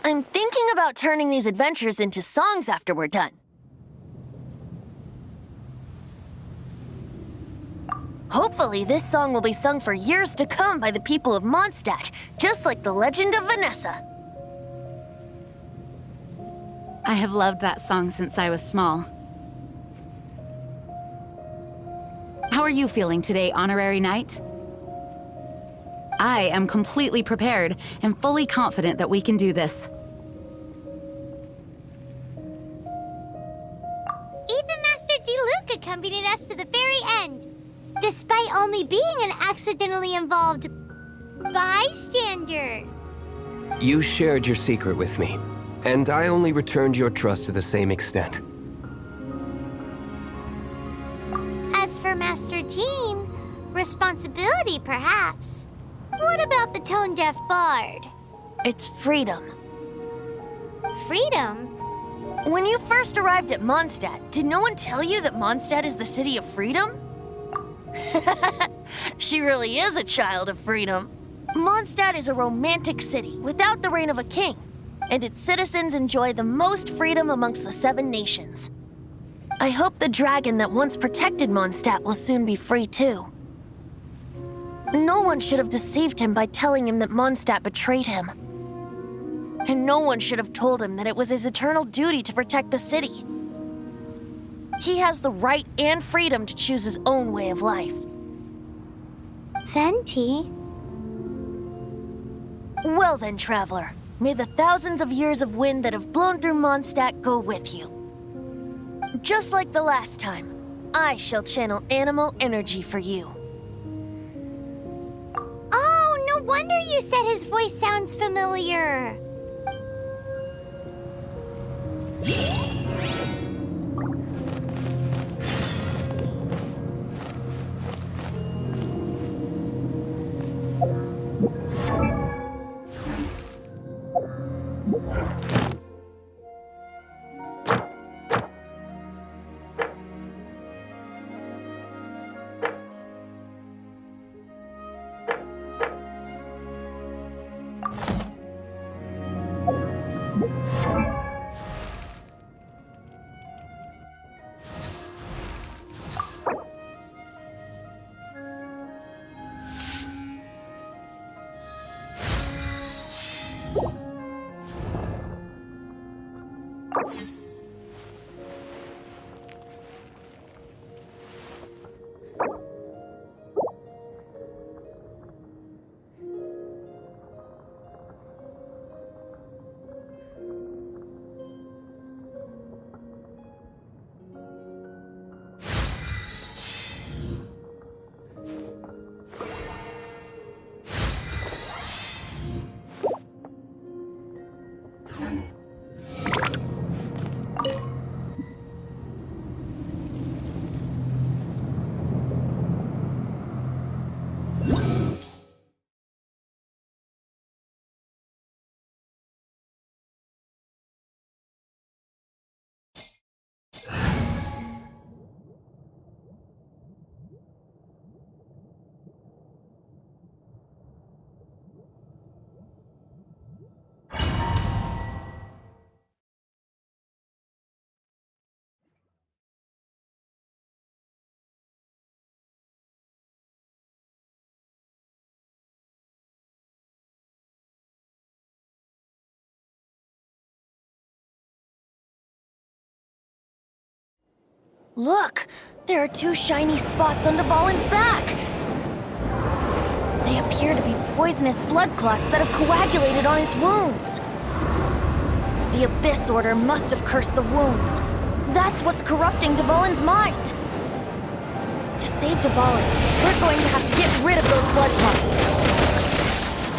I'm thinking about turning these adventures into songs after we're done. Hopefully, this song will be sung for years to come by the people of Mondstadt, just like the legend of Vanessa. I have loved that song since I was small. How are you feeling today, Honorary Knight? I am completely prepared and fully confident that we can do this. Even Master Diluc accompanied us to the very end, despite only being an accidentally involved bystander. You shared your secret with me, and I only returned your trust to the same extent. As for Master Jean, responsibility perhaps. What about the tone-deaf bard? It's freedom. Freedom? When you first arrived at Mondstadt, did no one tell you that Mondstadt is the city of freedom? She really is a child of freedom. Mondstadt is a romantic city without the reign of a king, and its citizens enjoy the most freedom amongst the 7 nations. I hope the dragon that once protected Mondstadt will soon be free too. No one should have deceived him by telling him that Mondstadt betrayed him. And no one should have told him that it was his eternal duty to protect the city. He has the right and freedom to choose his own way of life. Venti? Well then, traveler, may the thousands of years of wind that have blown through Mondstadt go with you. Just like the last time, I shall channel animal energy for you. Oh, no wonder you said his voice sounds familiar. Look! There are 2 shiny spots on Dvalin's back! They appear to be poisonous blood clots that have coagulated on his wounds. The Abyss Order must have cursed the wounds. That's what's corrupting Dvalin's mind. To save Dvalin, we're going to have to get rid of those blood clots.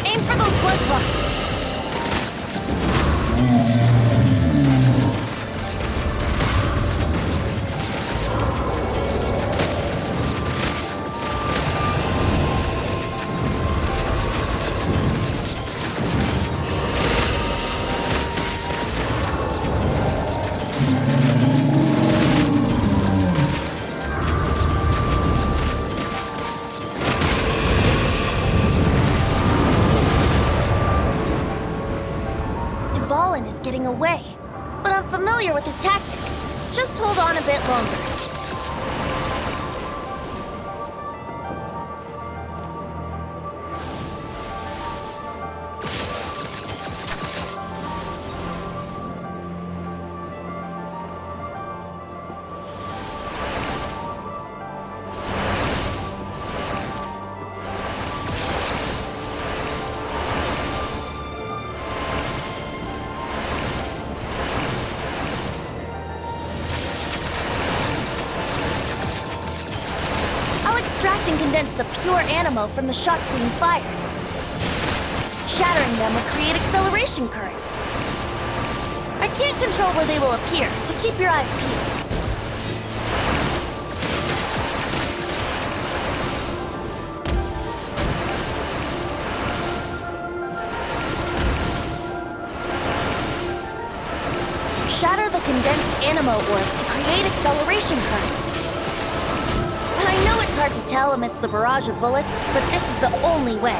Aim for those blood clots! getting away. But I'm familiar with his tactics. Just hold on a bit longer. And condense the pure animo from the shots being fired. Shattering them will create acceleration currents. I can't control where they will appear, so keep your eyes peeled. Shatter the condensed animo orbs to create acceleration currents. I know it's hard to tell amidst the barrage of bullets, but this is the only way.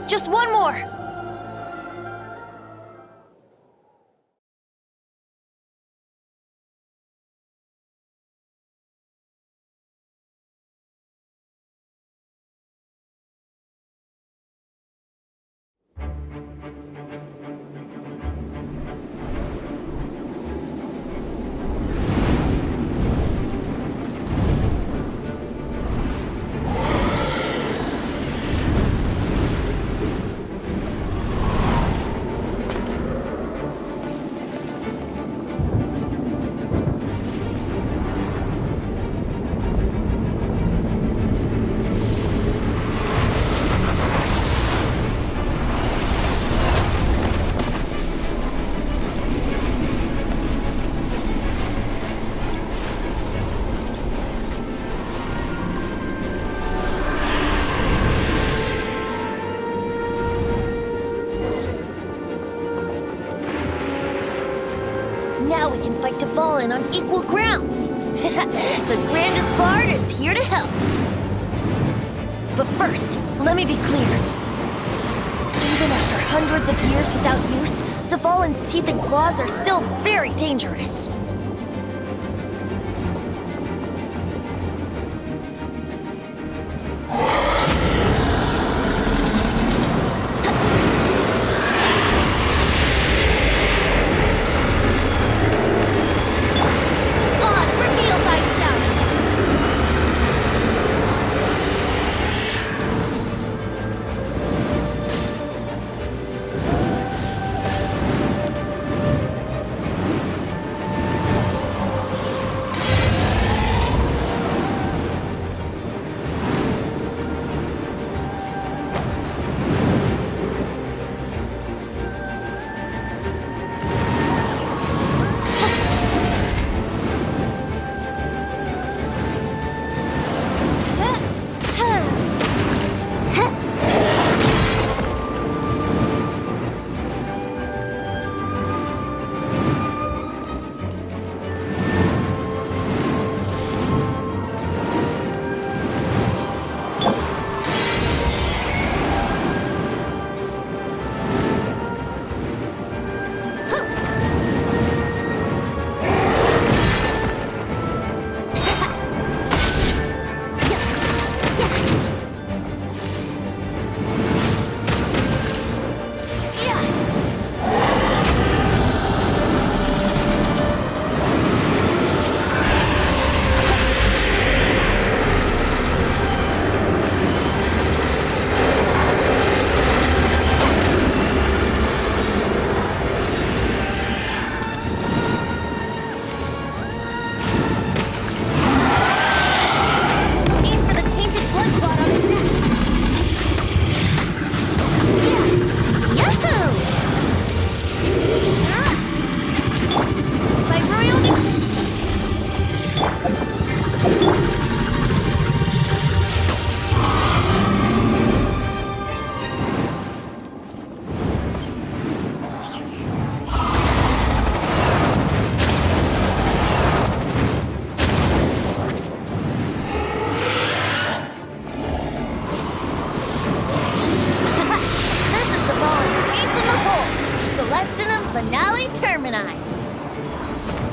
Just one more! I can fight Dvalin on equal grounds. The grandest bard is here to help. But first, let me be clear. Even after hundreds of years without use, Dvalin's teeth and claws are still very dangerous.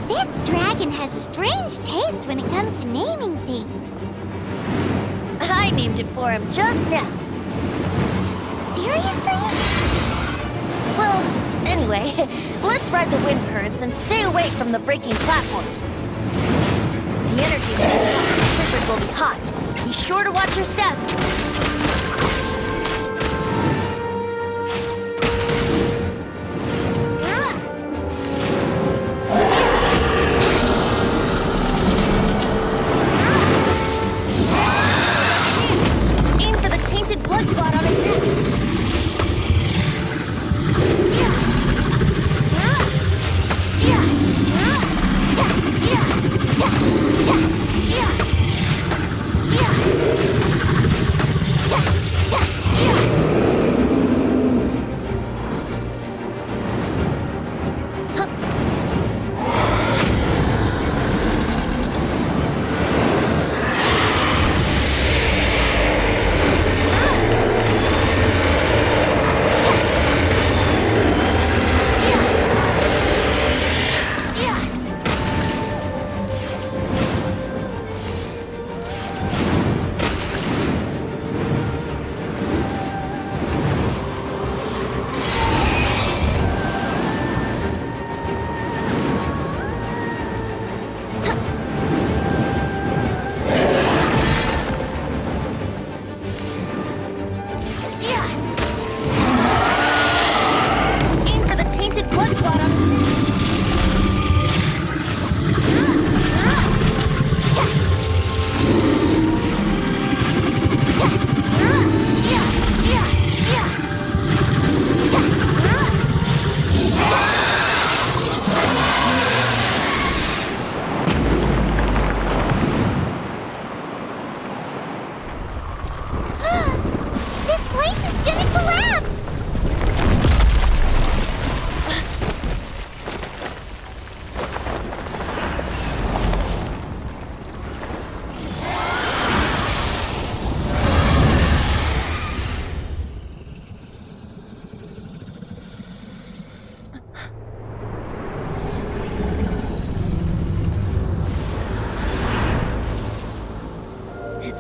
This dragon has strange tastes when it comes to naming things. I named it for him just now. Seriously? Well, anyway, let's ride the wind currents and stay away from the breaking platforms. The energy fissures will be hot. Be sure to watch your step. Blood clot on his neck.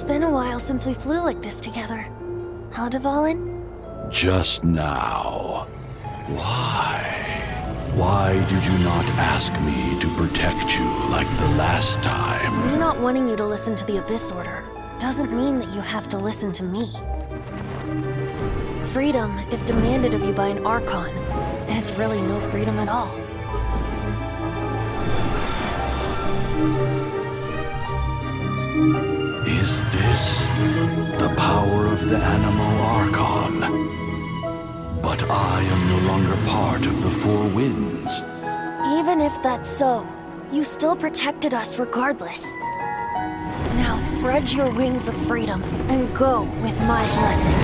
been a while since we flew like this together. Huh, Dvalin? Just now. Why? Why did you not ask me to protect you like the last time? Me not wanting you to listen to the Abyss Order doesn't mean that you have to listen to me. Freedom, if demanded of you by an Archon, is really no freedom at all. Is this the power of the Animal Archon? But I am no longer part of the Four Winds. Even if that's so, you still protected us regardless. Now spread your wings of freedom and go with my blessing.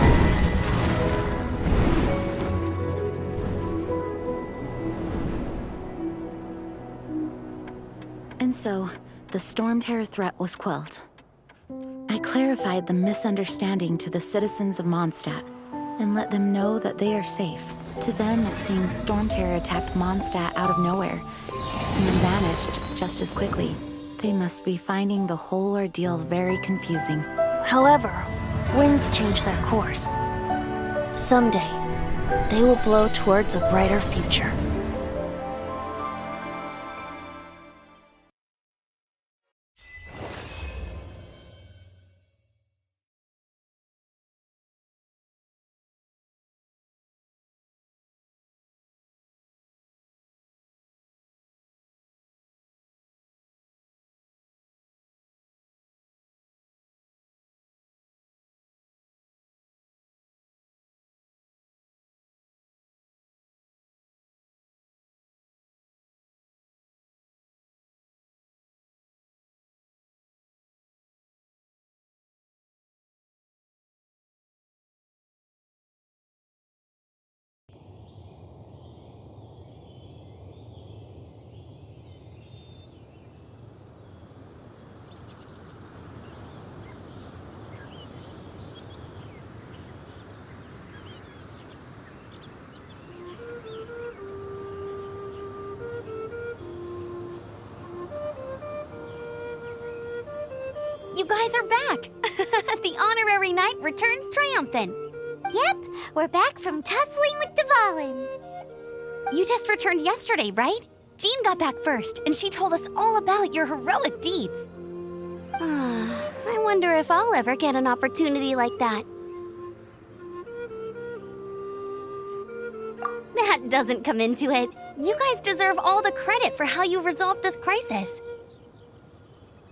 And so, the Storm Terror threat was quelled. I clarified the misunderstanding to the citizens of Mondstadt and let them know that they are safe. To them, it seems Storm Terror attacked Mondstadt out of nowhere and then vanished just as quickly. They must be finding the whole ordeal very confusing. However, winds change their course. Someday, they will blow towards a brighter future. You guys are back! The honorary knight returns triumphant. Yep, we're back from tussling with Dvalin. You just returned yesterday, right? Jean got back first, and she told us all about your heroic deeds. I wonder if I'll ever get an opportunity like that. That doesn't come into it. You guys deserve all the credit for how you resolved this crisis.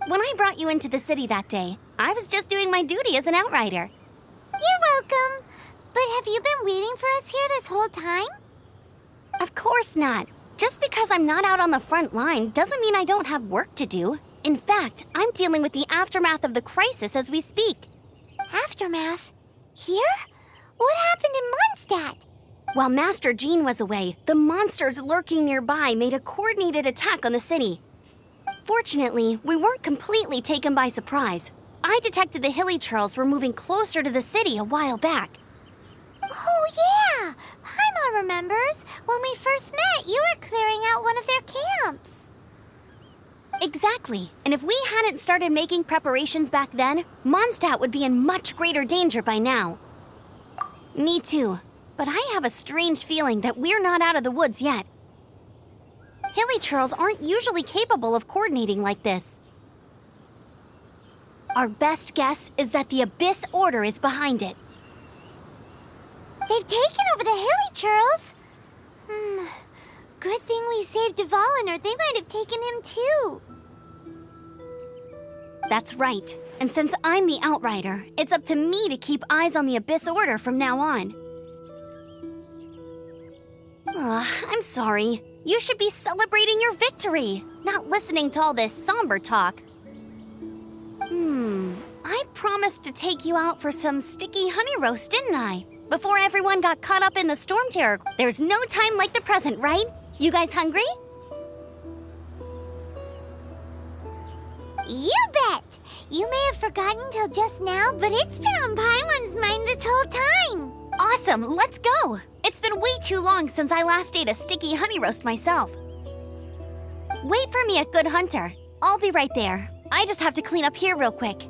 When I brought you into the city that day, I was just doing my duty as an outrider. You're welcome. But have you been waiting for us here this whole time? Of course not. Just because I'm not out on the front line doesn't mean I don't have work to do. In fact, I'm dealing with the aftermath of the crisis as we speak. Aftermath? Here? What happened in Mondstadt? While Master Jean was away, the monsters lurking nearby made a coordinated attack on the city. Fortunately, we weren't completely taken by surprise. I detected the Hilly Churls were moving closer to the city a while back. Oh, yeah! Paimon remembers. When we first met, you were clearing out one of their camps. Exactly. And if we hadn't started making preparations back then, Mondstadt would be in much greater danger by now. Me too. But I have a strange feeling that we're not out of the woods yet. Hilly Churls aren't usually capable of coordinating like this. Our best guess is that the Abyss Order is behind it. They've taken over the Hilly Churls. Good thing we saved Dvalin, or they might have taken him too. That's right. And since I'm the Outrider, it's up to me to keep eyes on the Abyss Order from now on. I'm sorry. You should be celebrating your victory, not listening to all this somber talk. I promised to take you out for some sticky honey roast, didn't I? Before everyone got caught up in the storm terror. There's no time like the present, right? You guys hungry? You bet! You may have forgotten till just now, but it's been on Paimon's mind this whole time. Awesome, let's go! It's been way too long since I last ate a sticky honey roast myself. Wait for me at Good Hunter. I'll be right there. I just have to clean up here real quick.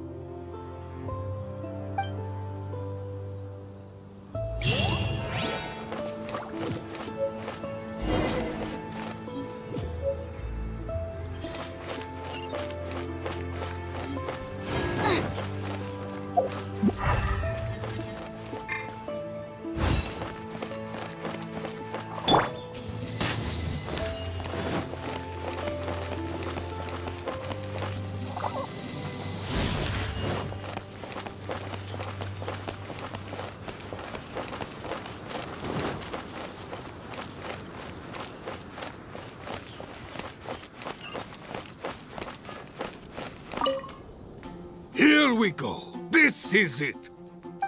Here we go. This is it.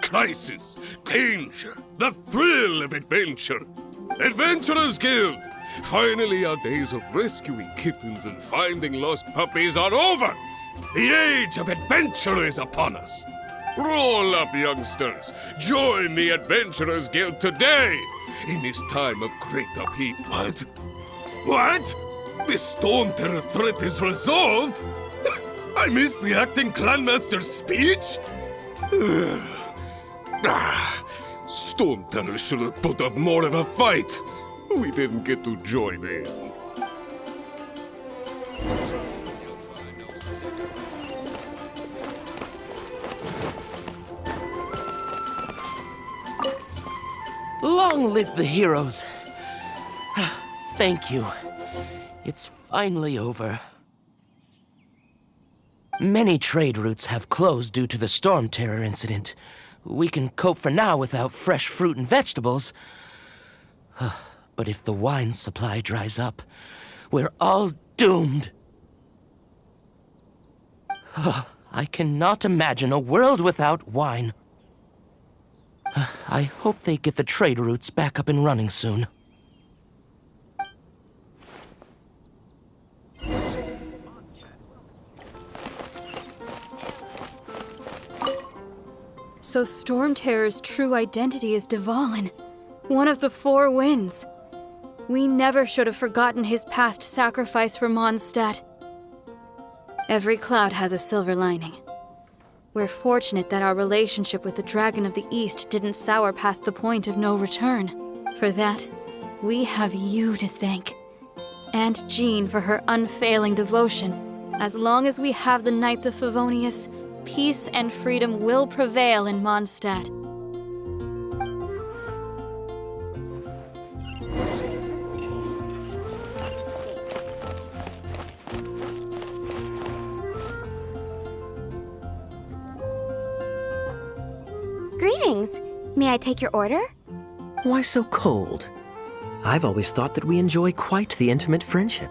Crisis, danger, the thrill of adventure. Adventurers Guild! Finally, our days of rescuing kittens and finding lost puppies are over! The age of adventure is upon us! Roll up, youngsters! Join the Adventurers Guild today! In this time of great upheaval. What? What? The Storm Terror threat is resolved? I missed the acting clanmaster's speech? Storm Terror should have put up more of a fight. We didn't get to join in. Long live the heroes. Thank you. It's finally over. Many trade routes have closed due to the Storm Terror incident. We can cope for now without fresh fruit and vegetables. But if the wine supply dries up, we're all doomed. I cannot imagine a world without wine. I hope they get the trade routes back up and running soon. So Storm Terror's true identity is Dvalin, one of the Four Winds. We never should have forgotten his past sacrifice for Mondstadt. Every cloud has a silver lining. We're fortunate that our relationship with the Dragon of the East didn't sour past the point of no return. For that, we have you to thank. And Jean for her unfailing devotion. As long as we have the Knights of Favonius, peace and freedom will prevail in Mondstadt. Greetings. May I take your order? Why so cold? I've always thought that we enjoy quite the intimate friendship.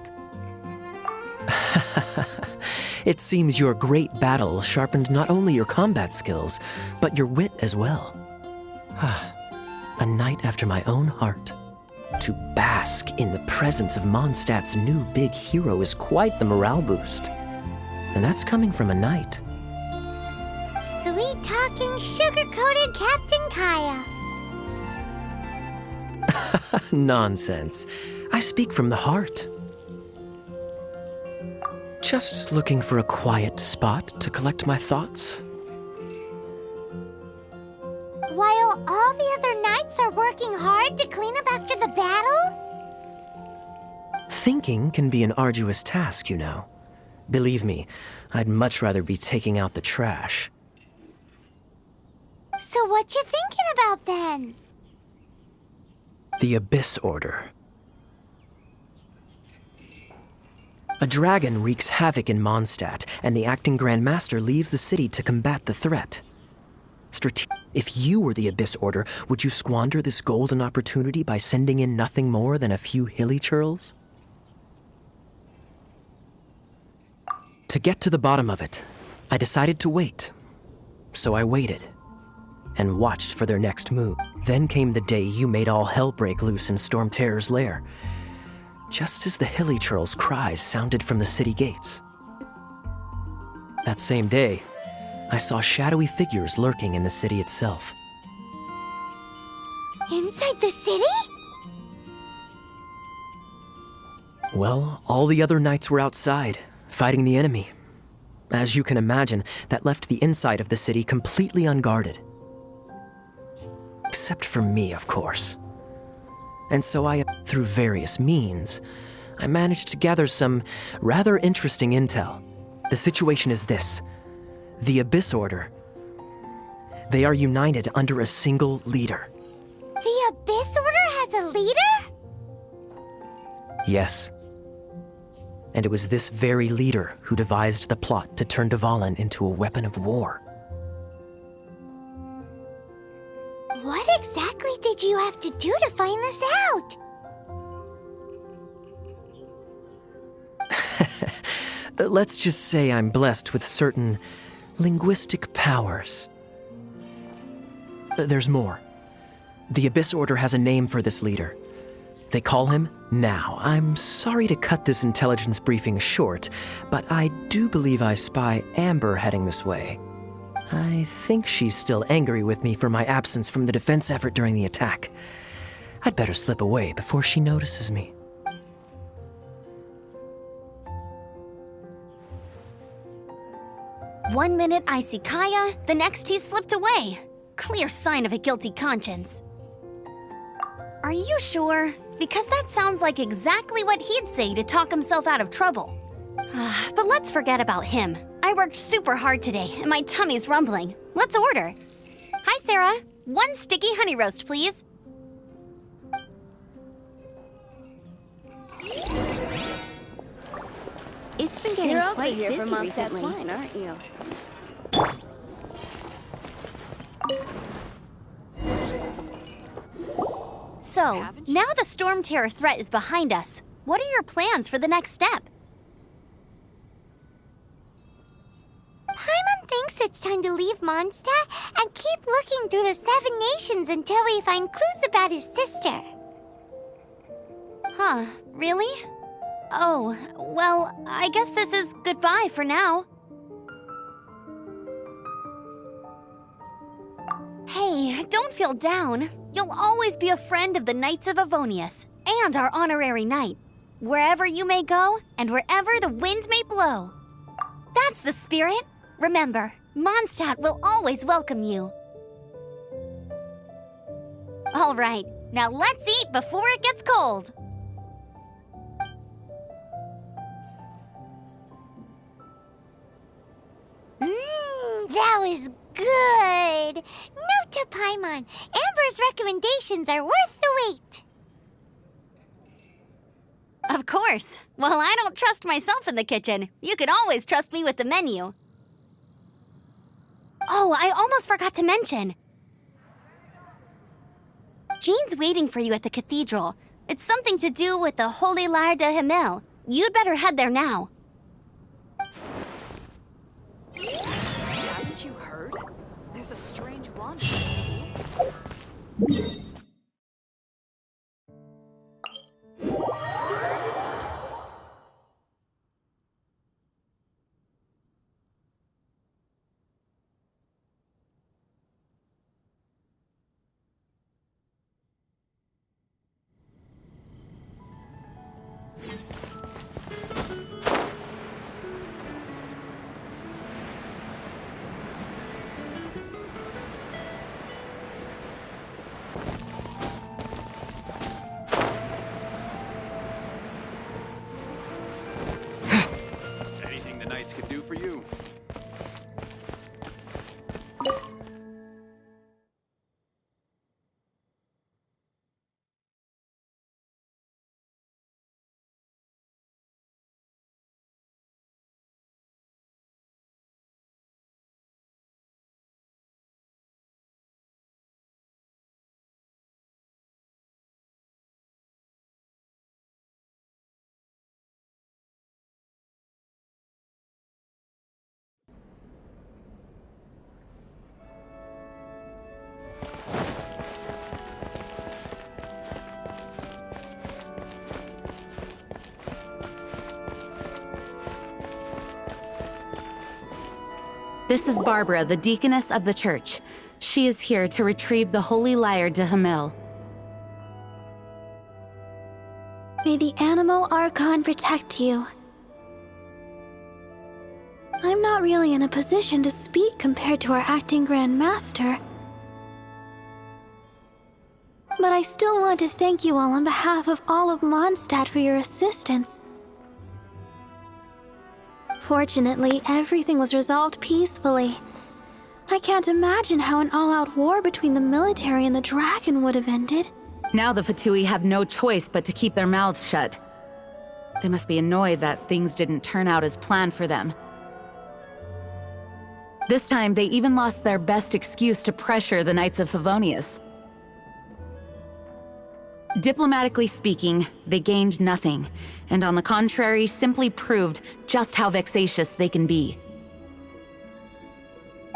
It seems your great battle sharpened not only your combat skills, but your wit as well. A knight after my own heart. To bask in the presence of Mondstadt's new big hero is quite the morale boost. And that's coming from a knight. Sweet-talking, sugar-coated Captain Kaya. Nonsense. I speak from the heart. Just looking for a quiet spot to collect my thoughts. While all the other knights are working hard to clean up after the battle? Thinking can be an arduous task, you know. Believe me, I'd much rather be taking out the trash. So what you thinking about then? The Abyss Order. A dragon wreaks havoc in Mondstadt, and the acting Grand Master leaves the city to combat the threat. If you were the Abyss Order, would you squander this golden opportunity by sending in nothing more than a few hilly churls? To get to the bottom of it, I decided to wait. So I waited, and watched for their next move. Then came the day you made all hell break loose in Storm Terror's lair. Just as the hilly churl's cries sounded from the city gates. That same day, I saw shadowy figures lurking in the city itself. Inside the city? Well, all the other knights were outside, fighting the enemy. As you can imagine, that left the inside of the city completely unguarded. Except for me, of course. And so through various means, I managed to gather some rather interesting intel. The situation is this. The Abyss Order. They are united under a single leader. The Abyss Order has a leader? Yes. And it was this very leader who devised the plot to turn Dvalin into a weapon of war. What exactly did you have to do to find this out? Let's just say I'm blessed with certain Linguistic powers. There's more. The Abyss Order has a name for this leader. They call him Now. I'm sorry to cut this intelligence briefing short, but I do believe I spy Amber heading this way. I think she's still angry with me for my absence from the defense effort during the attack. I'd better slip away before she notices me. One minute I see Kaya, the next he's slipped away. Clear sign of a guilty conscience. Are you sure? Because that sounds like exactly what he'd say to talk himself out of trouble. But let's forget about him. I worked super hard today, and my tummy's rumbling. Let's order. Hi, Sarah. 1 sticky honey roast, please. It's been getting quite busy recently, aren't you? So, now the Storm Terror threat is behind us. What are your plans for the next step? Paimon thinks it's time to leave Mondstadt and keep looking through the 7 nations until we find clues about his sister. Huh, really? Oh, well, I guess this is goodbye for now. Hey, don't feel down. You'll always be a friend of the Knights of Avonius, and our honorary knight. Wherever you may go, and wherever the wind may blow. That's the spirit. Remember, Mondstadt will always welcome you. All right, now let's eat before it gets cold. That was good. Note to Paimon, Amber's recommendations are worth the wait. Of course. Well, I don't trust myself in the kitchen. You can always trust me with the menu. Oh, I almost forgot to mention. Jean's waiting for you at the cathedral. It's something to do with the Holy Lyre de Himmel. You'd better head there now. Haven't you heard? There's a strange wanderer. Anything the Knights could do for you? This is Barbara, the deaconess of the church. She is here to retrieve the Holy Lyre de Himmel. May the Animal Archon protect you. I'm not really in a position to speak compared to our acting Grand Master. But I still want to thank you all on behalf of all of Mondstadt for your assistance. Fortunately, everything was resolved peacefully. I can't imagine how an all-out war between the military and the dragon would have ended. Now the Fatui have no choice but to keep their mouths shut. They must be annoyed that things didn't turn out as planned for them. This time, they even lost their best excuse to pressure the Knights of Favonius. Diplomatically speaking, they gained nothing, and on the contrary, simply proved just how vexatious they can be.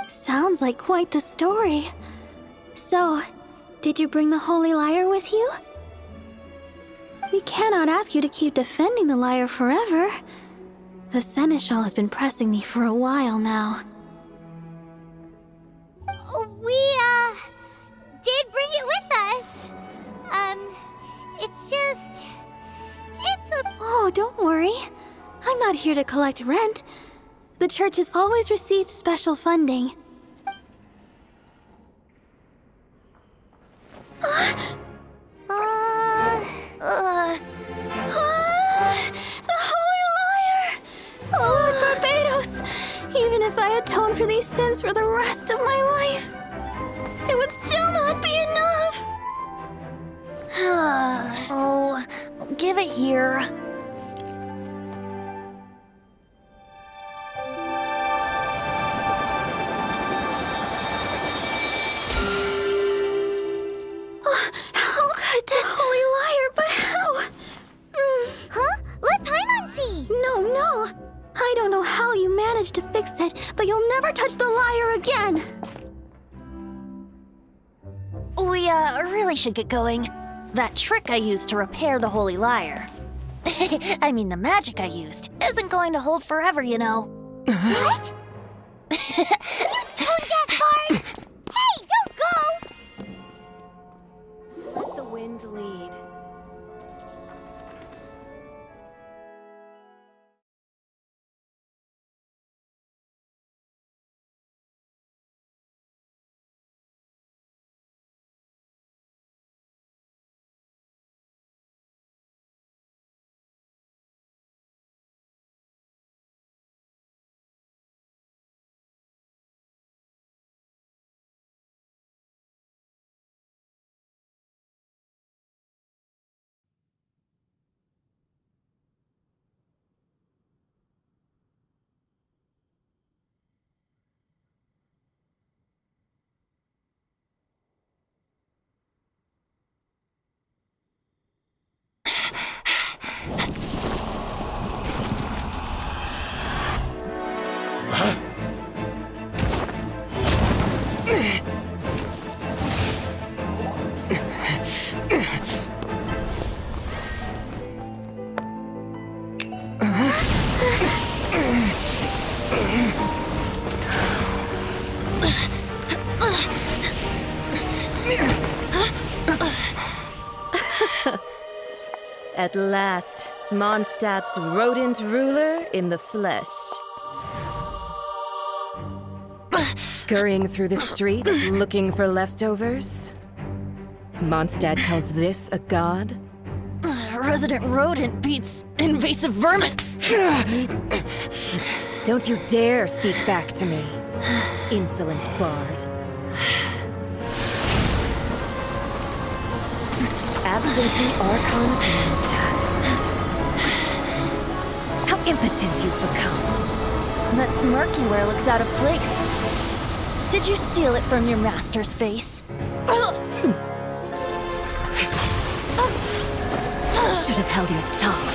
Sounds like quite the story. So, did you bring the Holy Lyre with you? We cannot ask you to keep defending the lyre forever. The Seneschal has been pressing me for a while now. We, did bring it with us. It's just... It's a... Oh, don't worry. I'm not here to collect rent. The church has always received special funding. The Holy Lyre! Lord Barbados! Even if I atone for these sins for the rest of my life, it would still not be enough! Oh, give it here. How could this Holy Lyre, but how? Huh? Let Paimon see! No. I don't know how you managed to fix it, but you'll never touch the lyre again! We, really should get going. That trick I used to repair the Holy Lyre. I mean, the magic I used isn't going to hold forever, you know. What? You tone-deaf bard! Hey, don't go! Let the wind lead. At last, Mondstadt's rodent ruler in the flesh. Scurrying through the streets looking for leftovers? Mondstadt calls this a god? Resident rodent beats invasive vermin. Don't you dare speak back to me, insolent bard. Absentee Archon of Mondstadt. How impotent you've become. That smirk you wear looks out of place. Did you steal it from your master's face? Should have held your tongue.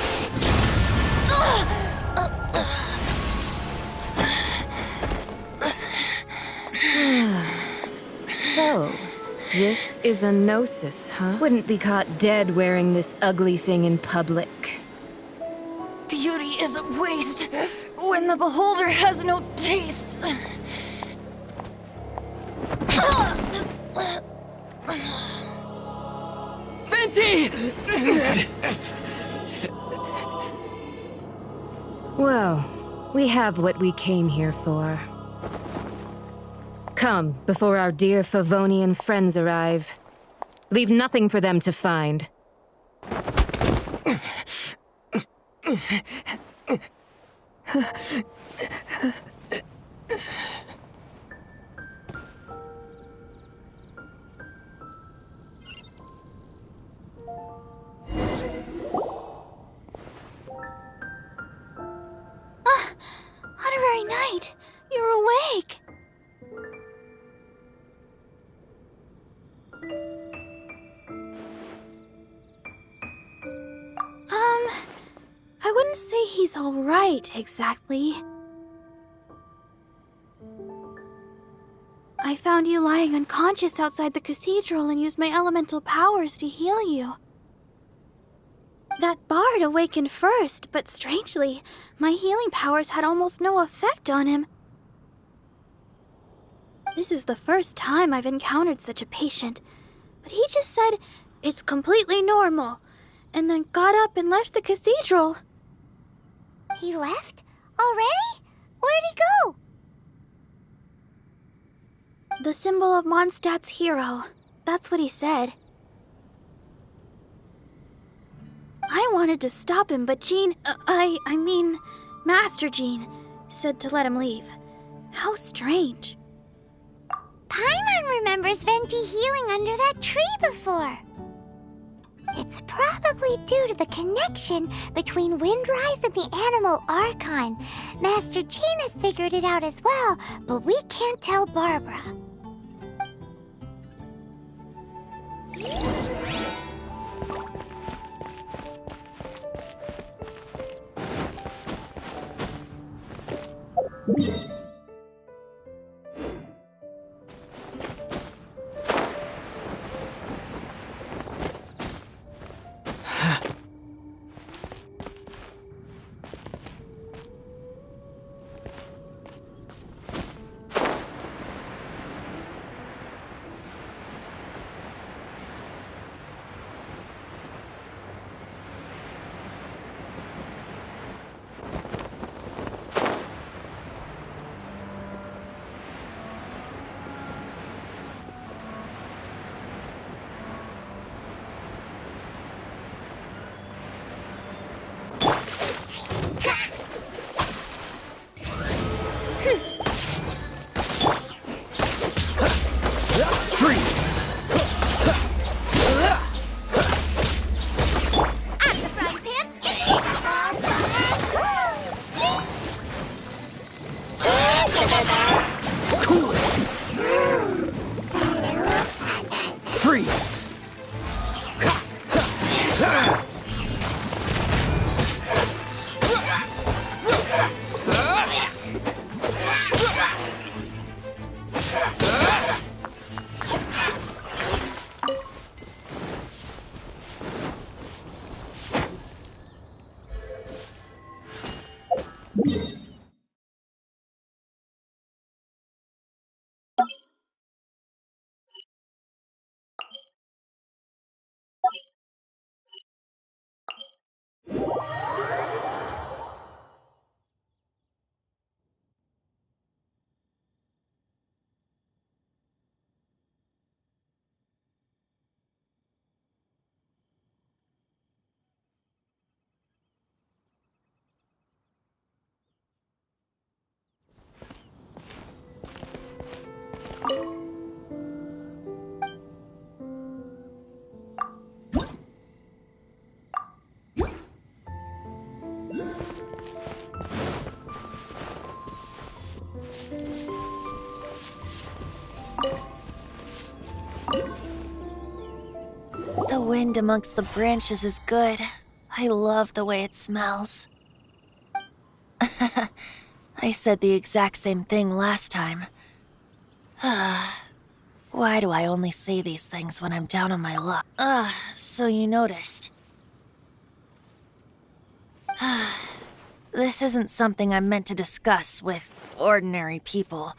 So, this is a gnosis, huh? Wouldn't be caught dead wearing this ugly thing in public. Beauty is a waste when the beholder has no taste. Fenty! Well, we have what we came here for. Come, before our dear Favonian friends arrive. Leave nothing for them to find. Honorary Knight, you're awake. I wouldn't say he's all right, exactly. I found you lying unconscious outside the cathedral and used my elemental powers to heal you. That bard awakened first, but strangely, my healing powers had almost no effect on him. This is the first time I've encountered such a patient, but he just said, "It's completely normal," and then got up and left the cathedral. He left? Already? Where'd he go? The symbol of Mondstadt's hero. That's what he said. I wanted to stop him, but Jean, I mean, Master Jean, said to let him leave. How strange. Paimon remembers Venti healing under that tree before. It's probably due to the connection between Windrise and the Animal Archon. Master Jean has figured it out as well, but we can't tell Barbara. The wind amongst the branches is good. I love the way it smells. I said the exact same thing last time. Why do I only say these things when I'm down on my luck? So you noticed. This isn't something I'm meant to discuss with ordinary people,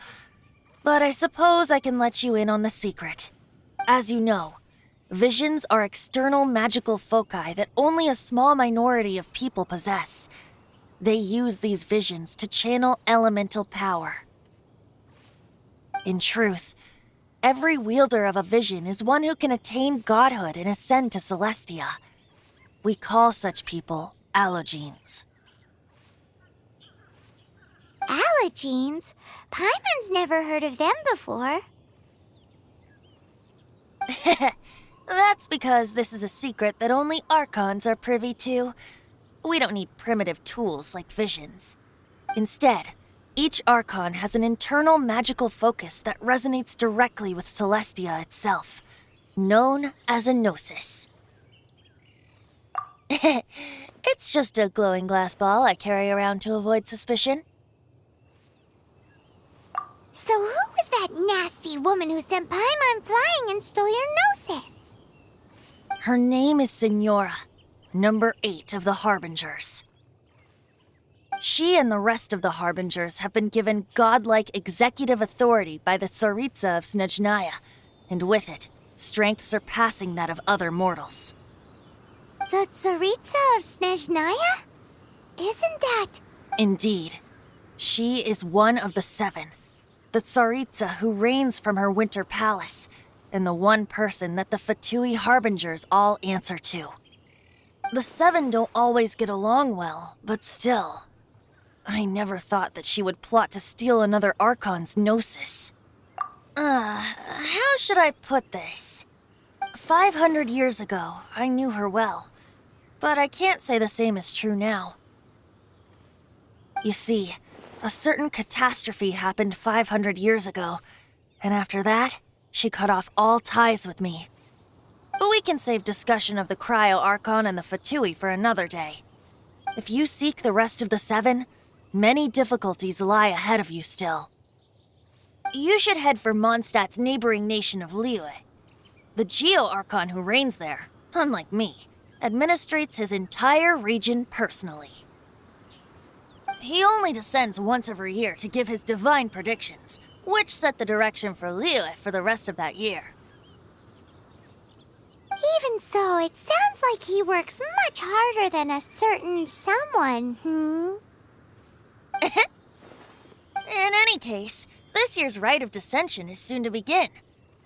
but I suppose I can let you in on the secret. As you know, visions are external magical foci that only a small minority of people possess. They use these visions to channel elemental power. In truth, every wielder of a vision is one who can attain godhood and ascend to Celestia. We call such people allogenes. Allogenes? Paimon's never heard of them before. That's because this is a secret that only Archons are privy to. We don't need primitive tools like visions. Instead, each Archon has an internal magical focus that resonates directly with Celestia itself, known as a gnosis. It's just a glowing glass ball I carry around to avoid suspicion. So who was that nasty woman who sent Paimon flying and stole your Gnosis? Her name is Signora, number 8 of the Harbingers. She and the rest of the Harbingers have been given godlike executive authority by the Tsaritsa of Snezhnaya, and with it, strength surpassing that of other mortals. The Tsaritsa of Snezhnaya? Isn't that... Indeed. She is one of the 7, the Tsaritsa who reigns from her winter palace, and the one person that the Fatui Harbingers all answer to. The 7 don't always get along well, but still. I never thought that she would plot to steal another Archon's Gnosis. How should I put this? 500 years ago, I knew her well, but I can't say the same is true now. You see, a certain catastrophe happened 500 years ago, and after that, she cut off all ties with me. But we can save discussion of the Cryo Archon and the Fatui for another day. If you seek the rest of the 7, many difficulties lie ahead of you still. You should head for Mondstadt's neighboring nation of Liyue. The Geo Archon who reigns there, unlike me, administrates his entire region personally. He only descends once every year to give his divine predictions, which set the direction for Liyue for the rest of that year. Even so, it sounds like he works much harder than a certain someone, In any case, this year's Rite of Descension is soon to begin.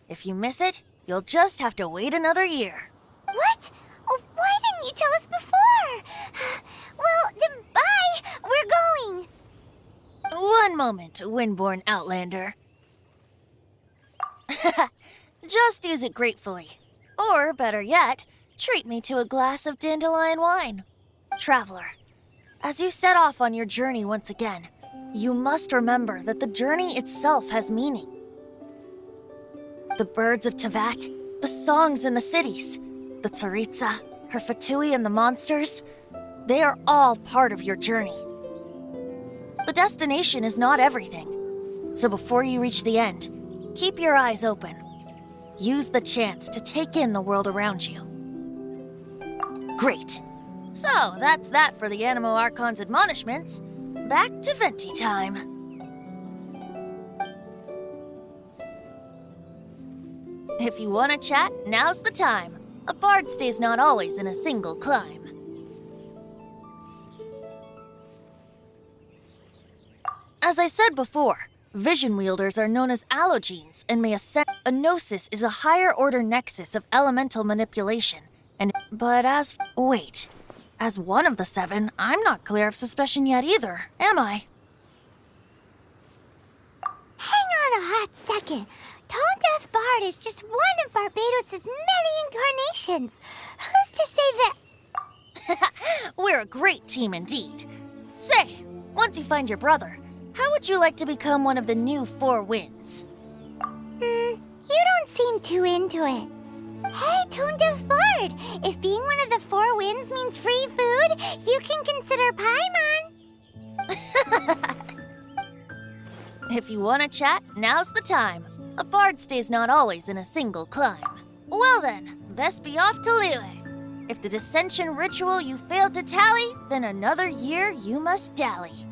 If you miss it, you'll just have to wait another year. What? Oh, why didn't you tell us before? Well, then bye! We're going! One moment, Windborn Outlander. Just use it gratefully. Or, better yet, treat me to a glass of dandelion wine. Traveler, as you set off on your journey once again, you must remember that the journey itself has meaning. The birds of Tevat, the songs in the cities, the Tsaritsa, her Fatui and the monsters, they are all part of your journey. The destination is not everything, so before you reach the end, keep your eyes open. Use the chance to take in the world around you. Great. So, that's that for the Animo Archon's admonishments. Back to Venti time. If you want to chat, now's the time. A bard stays not always in a single clime. As I said before, vision wielders are known as allogenes and may ascend. A gnosis is a higher order nexus of elemental manipulation, Wait. As one of the 7, I'm not clear of suspicion yet either, am I? Hang on a hot second. Tone Deaf Bard is just one of Barbados' many incarnations. Who's to say that... We're a great team indeed. Say, once you find your brother, how would you like to become one of the new 4 winds? You don't seem too into it. Hey, Tone Deaf Bard! If being one of the 4 winds means free food, you can consider Paimon. If you want to chat, now's the time. A bard stays not always in a single clime. Well then, best be off to Liyue. If the dissension ritual you failed to tally, then another year you must dally.